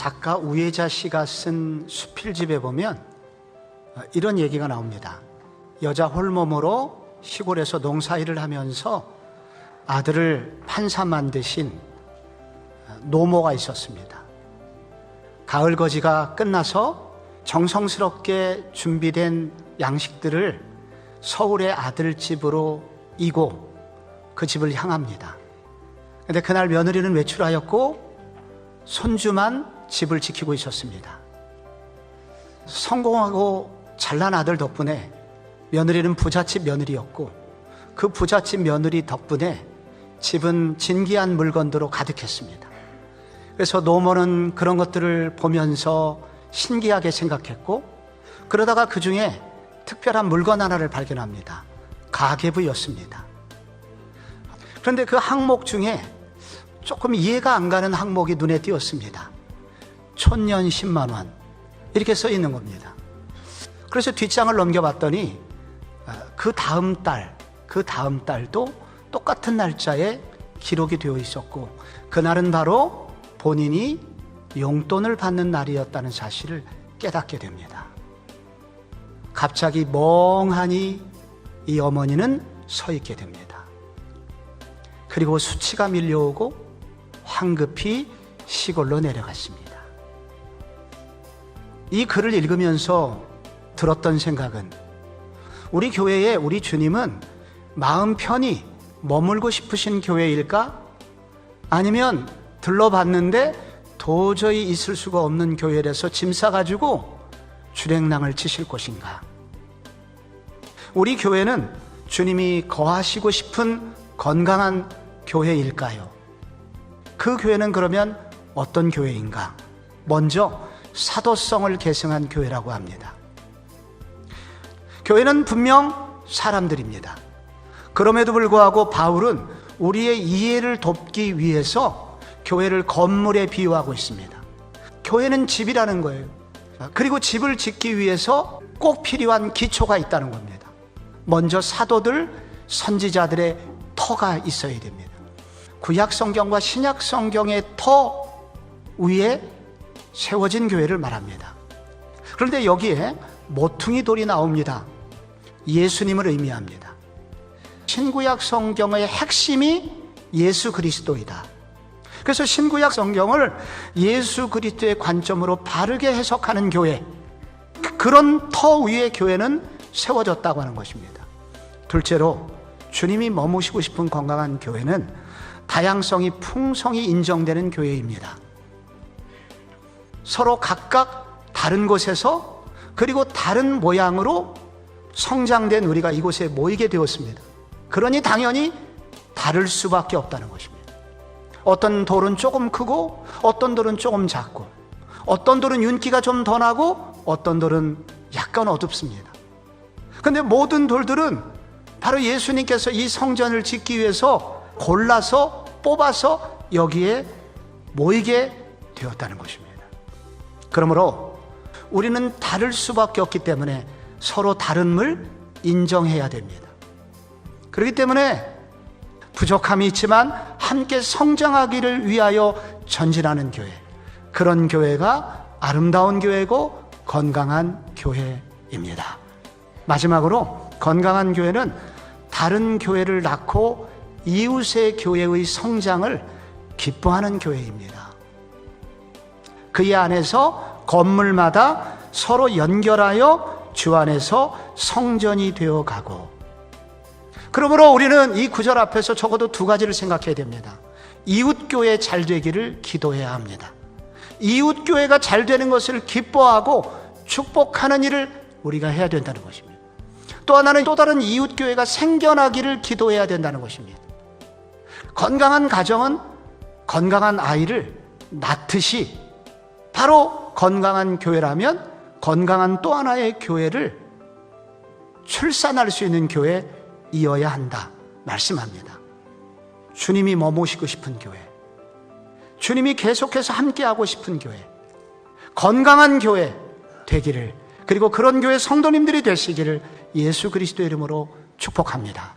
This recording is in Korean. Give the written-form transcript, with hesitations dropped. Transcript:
작가 우혜자 씨가 쓴 수필집에 보면 이런 얘기가 나옵니다. 여자 홀몸으로 시골에서 농사일을 하면서 아들을 판사 만드신 노모가 있었습니다. 가을 거지가 끝나서 정성스럽게 준비된 양식들을 서울의 아들 집으로 이고 그 집을 향합니다. 그런데 그날 며느리는 외출하였고 손주만 집을 지키고 있었습니다. 성공하고 잘난 아들 덕분에 며느리는 부잣집 며느리였고 그 부잣집 며느리 덕분에 집은 진귀한 물건들로 가득했습니다. 그래서 노모는 그런 것들을 보면서 신기하게 생각했고 그러다가 그 중에 특별한 물건 하나를 발견합니다. 가계부였습니다. 그런데 그 항목 중에 조금 이해가 안 가는 항목이 눈에 띄었습니다. 촌년 10만 원 이렇게 써 있는 겁니다. 그래서 뒷장을 넘겨봤더니 그 다음 달도 똑같은 날짜에 기록이 되어 있었고 그날은 바로 본인이 용돈을 받는 날이었다는 사실을 깨닫게 됩니다. 갑자기 멍하니 이 어머니는 서 있게 됩니다. 그리고 수치가 밀려오고 황급히 시골로 내려갔습니다. 이 글을 읽으면서 들었던 생각은 우리 교회에 우리 주님은 마음 편히 머물고 싶으신 교회일까? 아니면 들러봤는데 도저히 있을 수가 없는 교회라서 짐 싸가지고 주랭랑을 치실 것인가? 우리 교회는 주님이 거하시고 싶은 건강한 교회일까요? 그 교회는 그러면 어떤 교회인가? 먼저 사도성을 계승한 교회라고 합니다. 교회는 분명 사람들입니다. 그럼에도 불구하고 바울은 우리의 이해를 돕기 위해서 교회를 건물에 비유하고 있습니다. 교회는 집이라는 거예요. 그리고 집을 짓기 위해서 꼭 필요한 기초가 있다는 겁니다. 먼저 사도들, 선지자들의 터가 있어야 됩니다. 구약 성경과 신약 성경의 터 위에 세워진 교회를 말합니다. 그런데 여기에 모퉁이 돌이 나옵니다. 예수님을 의미합니다. 신구약 성경의 핵심이 예수 그리스도이다. 그래서 신구약 성경을 예수 그리스도의 관점으로 바르게 해석하는 교회, 그런 터 위에 교회는 세워졌다고 하는 것입니다. 둘째로 주님이 머무시고 싶은 건강한 교회는 다양성이 풍성히 인정되는 교회입니다. 서로 각각 다른 곳에서 그리고 다른 모양으로 성장된 우리가 이곳에 모이게 되었습니다. 그러니 당연히 다를 수밖에 없다는 것입니다. 어떤 돌은 조금 크고 어떤 돌은 조금 작고 어떤 돌은 윤기가 좀 더 나고 어떤 돌은 약간 어둡습니다. 그런데 모든 돌들은 바로 예수님께서 이 성전을 짓기 위해서 골라서 뽑아서 여기에 모이게 되었다는 것입니다. 그러므로 우리는 다를 수밖에 없기 때문에 서로 다름을 인정해야 됩니다. 그렇기 때문에 부족함이 있지만 함께 성장하기를 위하여 전진하는 교회, 그런 교회가 아름다운 교회고 건강한 교회입니다. 마지막으로 건강한 교회는 다른 교회를 낳고 이웃의 교회의 성장을 기뻐하는 교회입니다. 그의 안에서 건물마다 서로 연결하여 주 안에서 성전이 되어가고, 그러므로 우리는 이 구절 앞에서 적어도 두 가지를 생각해야 됩니다. 이웃교회 잘 되기를 기도해야 합니다. 이웃교회가 잘 되는 것을 기뻐하고 축복하는 일을 우리가 해야 된다는 것입니다. 또 하나는 또 다른 이웃교회가 생겨나기를 기도해야 된다는 것입니다. 건강한 가정은 건강한 아이를 낳듯이 바로 건강한 교회라면 건강한 또 하나의 교회를 출산할 수 있는 교회이어야 한다 말씀합니다. 주님이 머무시고 싶은 교회, 주님이 계속해서 함께하고 싶은 교회, 건강한 교회 되기를, 그리고 그런 교회 성도님들이 되시기를 예수 그리스도의 이름으로 축복합니다.